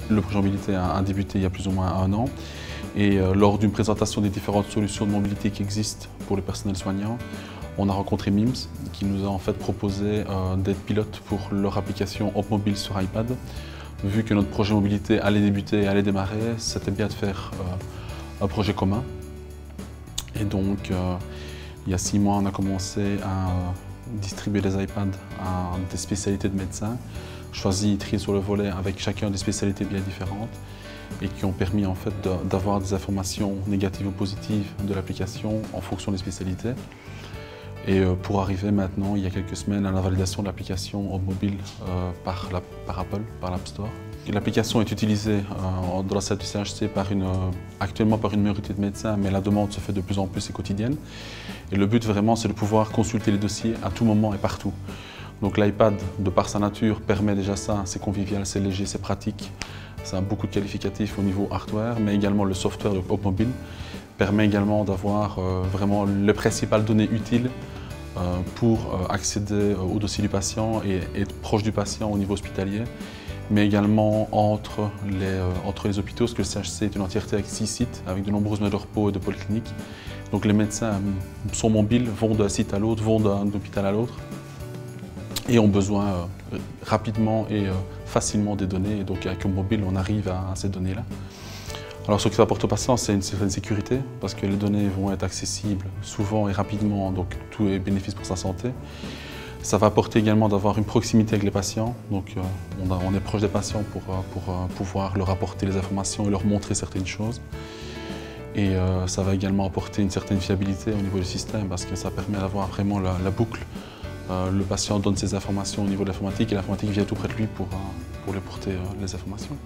Le projet mobilité a débuté il y a plus ou moins 1 an et lors d'une présentation des différentes solutions de mobilité qui existent pour le personnel soignant, on a rencontré MIMS qui nous a en fait proposé d'être pilote pour leur application Hop Mobile sur iPad. Vu que notre projet mobilité allait débuter et allait démarrer, c'était bien de faire un projet commun. Et donc, il y a 6 mois, on a commencé à distribuer des iPads à des spécialités de médecins, choisi, trié sur le volet avec chacun des spécialités bien différentes et qui ont permis en fait d'avoir des informations négatives ou positives de l'application en fonction des spécialités. Et pour arriver maintenant, il y a quelques semaines, à la validation de l'application Hop Mobile par Apple, par l'App Store. L'application est utilisée dans la salle du CHC actuellement par une minorité de médecins, mais la demande se fait de plus en plus et quotidienne. Et le but vraiment, c'est de pouvoir consulter les dossiers à tout moment et partout. Donc l'iPad, de par sa nature, permet déjà ça, c'est convivial, c'est léger, c'est pratique. Ça a beaucoup de qualificatifs au niveau hardware, mais également le software de Hop Mobile permet également d'avoir vraiment les principales données utiles pour accéder au dossier du patient et être proche du patient au niveau hospitalier, mais également entre les hôpitaux, parce que le CHC est une entièreté avec 6 sites, avec de nombreuses maisons de repos et de polycliniques. Donc les médecins sont mobiles, vont d'un site à l'autre, vont d'un hôpital à l'autre, et ont besoin rapidement et facilement des données. Et donc avec un mobile, on arrive à ces données-là. Alors ce que ça apporte aux patients, c'est une certaine sécurité, parce que les données vont être accessibles souvent et rapidement, donc tout est bénéfice pour sa santé. Ça va apporter également d'avoir une proximité avec les patients, donc on est proche des patients pour pouvoir leur apporter les informations et leur montrer certaines choses. Et ça va également apporter une certaine fiabilité au niveau du système, parce que ça permet d'avoir vraiment la boucle. Le patient donne ses informations au niveau de l'informatique et l'informatique vient tout près de lui pour lui apporter les informations.